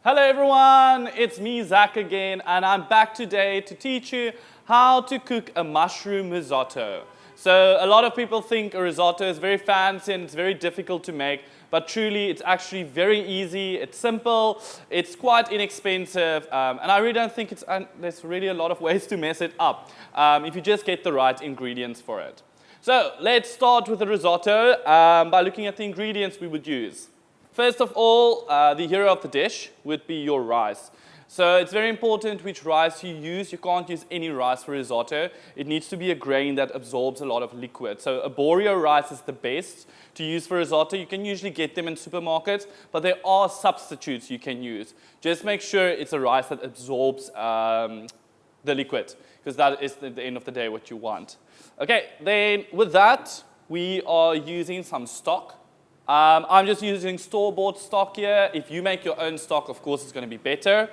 Hello everyone, it's me Zach again, and I'm back today to teach you how to cook a mushroom risotto. So a lot of people think a risotto is very fancy and it's very difficult to make, but truly it's actually very easy, it's simple, it's quite inexpensive, and I really don't think there's really a lot of ways to mess it up if you just get the right ingredients for it. So let's start with the risotto by looking at the ingredients we would use. First of all, the hero of the dish would be your rice. So it's very important which rice you use. You can't use any rice for risotto. It needs to be a grain that absorbs a lot of liquid. So a Borio rice is the best to use for risotto. You can usually get them in supermarkets, but there are substitutes you can use. Just make sure it's a rice that absorbs the liquid, because that is at the end of the day what you want. Okay, then with that, we are using some stock. I'm just using store-bought stock here. If you make your own stock, of course, it's going to be better.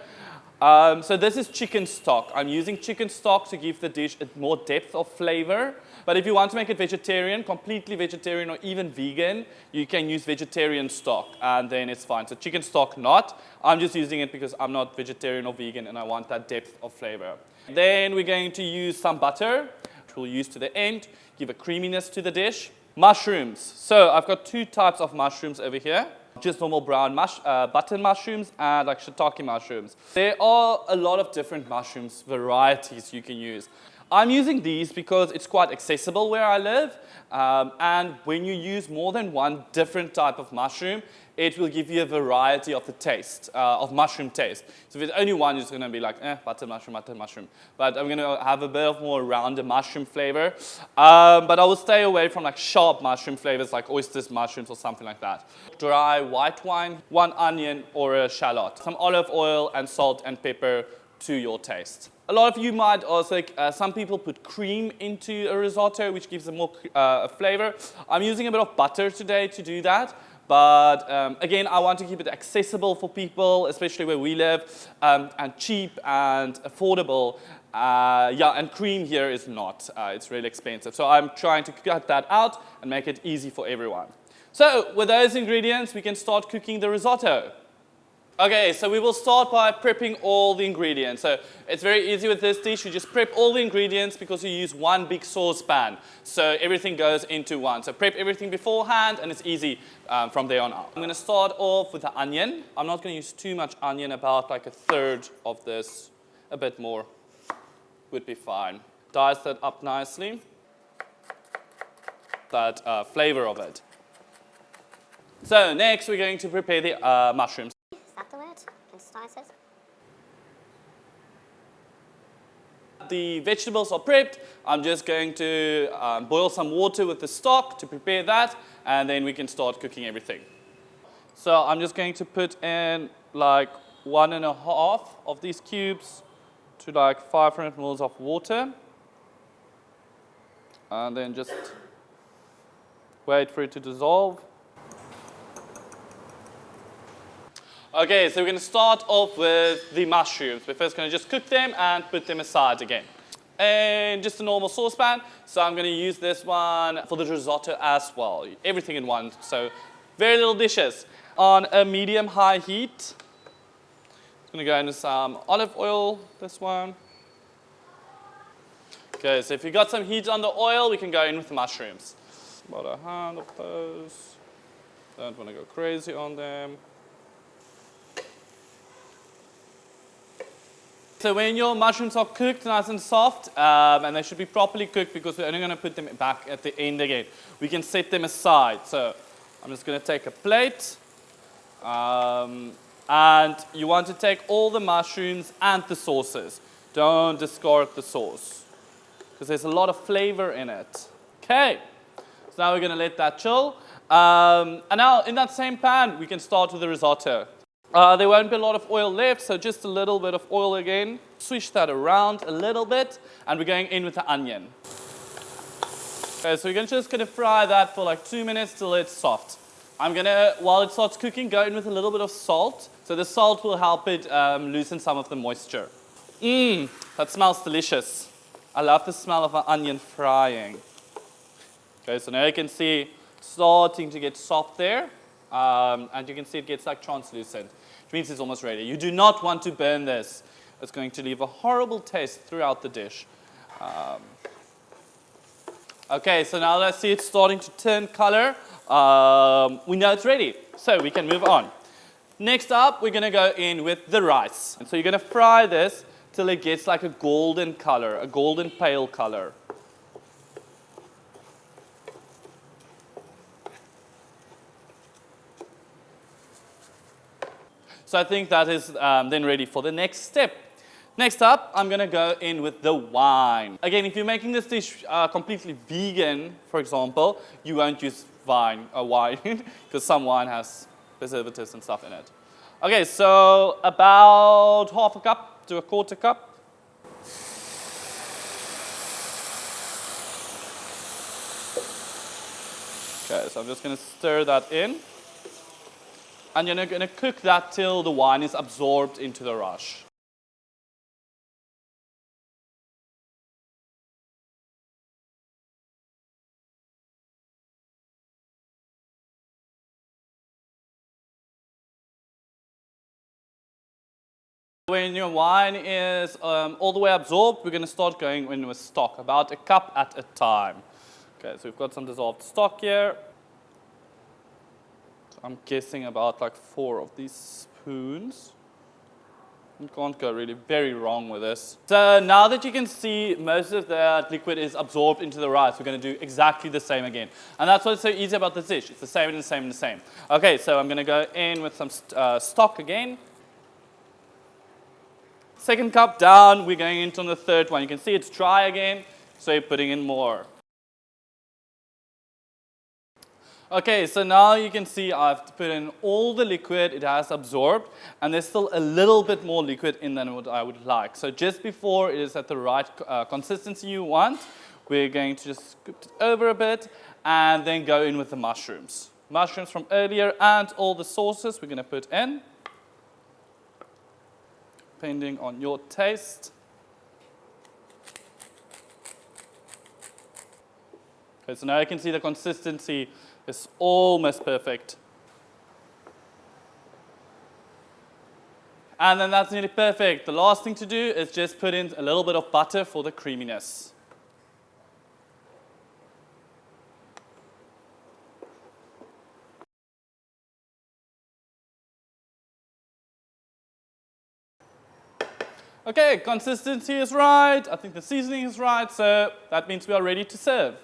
So this is chicken stock. I'm using chicken stock to give the dish more depth of flavor. But if you want to make it vegetarian, completely vegetarian or even vegan, you can use vegetarian stock, and then it's fine. So chicken stock not. I'm just using it because I'm not vegetarian or vegan and I want that depth of flavor. Then we're going to use some butter, which we'll use to the end, give a creaminess to the dish. Mushrooms. So I've got two types of mushrooms over here. Just normal brown button mushrooms and like shiitake mushrooms. There are a lot of different mushrooms varieties you can use. I'm using these because it's quite accessible where I live, and when you use more than one different type of mushroom, it will give you a variety of the taste, of mushroom taste. So if it's only one, it's going to be like, button mushroom. But I'm going to have a bit of more rounded mushroom flavor. But I will stay away from like sharp mushroom flavors like oysters, mushrooms, or something like that. Dry white wine, 1 onion or a shallot, some olive oil and salt and pepper to your taste. A lot of you might also, some people put cream into a risotto, which gives it more flavor. I'm using a bit of butter today to do that. But again, I want to keep it accessible for people, especially where we live, and cheap and affordable. And cream here is not. It's really expensive. So I'm trying to cut that out and make it easy for everyone. So with those ingredients, we can start cooking the risotto. Okay, so we will start by prepping all the ingredients. So it's very easy with this dish. You just prep all the ingredients because you use one big saucepan. So everything goes into one. So prep everything beforehand and it's easy from there on out. I'm going to start off with the onion. I'm not going to use too much onion, about like 1/3 of this. A bit more would be fine. Dice that up nicely. That flavor of it. So next we're going to prepare the mushrooms. Is that the word? Can slice it? The vegetables are prepped. I'm just going to boil some water with the stock to prepare that, and then we can start cooking everything. So I'm just going to put in like 1.5 of these cubes to like 500 ml of water, and then just wait for it to dissolve. Okay, so we're going to start off with the mushrooms. We're first going to just cook them and put them aside again. And just a normal saucepan. So I'm going to use this one for the risotto as well. Everything in one, so very little dishes. On a medium-high heat, I'm going to go into some olive oil, this one. Okay, so if you've got some heat on the oil, we can go in with the mushrooms. About a hand of those. Don't want to go crazy on them. So when your mushrooms are cooked nice and soft, and they should be properly cooked because we're only going to put them back at the end again, we can set them aside. So I'm just going to take a plate, and you want to take all the mushrooms and the sauces. Don't discard the sauce because there's a lot of flavor in it. Okay, so now we're going to let that chill. And now in that same pan, we can start with the risotto. There won't be a lot of oil left, so just a little bit of oil again. Swish that around a little bit, and we're going in with the onion. Okay, so we're just going to fry that for like 2 minutes till it's soft. I'm going to, while it starts cooking, go in with a little bit of salt. So the salt will help it loosen some of the moisture. That smells delicious. I love the smell of an onion frying. Okay, so now you can see starting to get soft there. and you can see it gets like translucent, which means it's almost ready. You do not want to burn this. It's going to leave a horrible taste throughout the dish. Okay, so now let's see it's starting to turn color. We know it's ready, so we can move on. Next up, we're going to go in with the rice. And so you're going to fry this till it gets like a golden color, a golden pale color. So I think that is then ready for the next step. Next up, I'm going to go in with the wine. Again, if you're making this dish completely vegan, for example, you won't use wine because some wine has preservatives and stuff in it. Okay, so about half a cup to a quarter cup. Okay, so I'm just going to stir that in. And you're going to cook that till the wine is absorbed into the rush. When your wine is all the way absorbed, we're going to start going in with stock, about a cup at a time. Okay, so we've got some dissolved stock here. So I'm guessing about like 4 of these spoons. You can't go really very wrong with this. So now that you can see most of that liquid is absorbed into the rice, we're going to do exactly the same again. And that's what's so easy about this dish. It's the same and the same and the same. Okay, so I'm going to go in with some stock again. Second cup down, we're going into the third one. You can see it's dry again, so you're putting in more. Okay, so now you can see I've put in all the liquid, it has absorbed, and there's still a little bit more liquid in than what I would like. So just before it is at the right consistency you want, we're going to just scoop it over a bit, and then go in with the mushrooms. Mushrooms from earlier and all the sauces we're going to put in. Depending on your taste. Okay, so now you can see the consistency is almost perfect. And then that's nearly perfect. The last thing to do is just put in a little bit of butter for the creaminess. Okay, consistency is right. I think the seasoning is right, so that means we are ready to serve.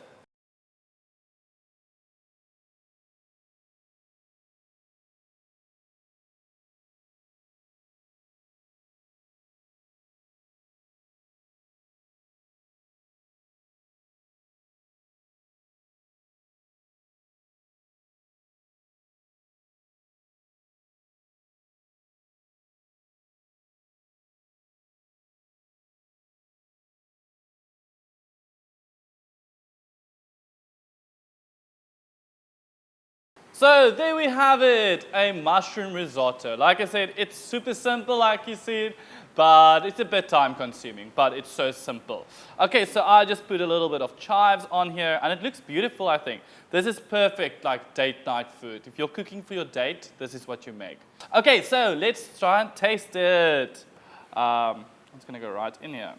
So there we have it, a mushroom risotto. Like I said, it's super simple like you see, but it's a bit time consuming, but it's so simple. Okay, so I just put a little bit of chives on here, and it looks beautiful, I think. This is perfect like date night food. If you're cooking for your date, this is what you make. Okay, so let's try and taste it. I'm just gonna go right in here.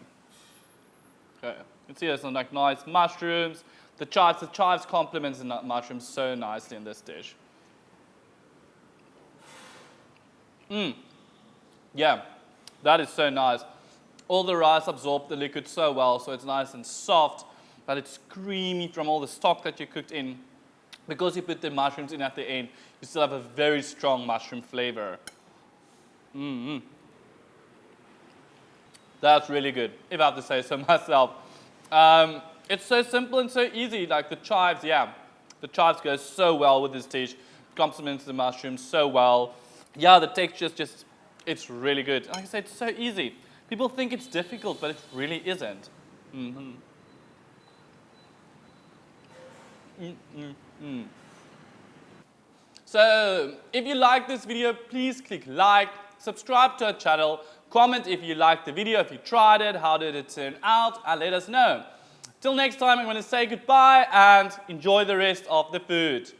Okay, you can see there's some like nice mushrooms. The chives complements the mushrooms so nicely in this dish. Yeah, that is so nice. All the rice absorbed the liquid so well, so it's nice and soft, but it's creamy from all the stock that you cooked in. Because you put the mushrooms in at the end, you still have a very strong mushroom flavor. That's really good, if I have to say so myself. It's so simple and so easy, like the chives, yeah. The chives go so well with this dish, complements the mushrooms so well. Yeah, the texture is just, it's really good. Like I said, it's so easy. People think it's difficult, but it really isn't. So, if you like this video, please click like, subscribe to our channel, comment if you liked the video, if you tried it, how did it turn out, and let us know. Till next time, I'm going to say goodbye and enjoy the rest of the food.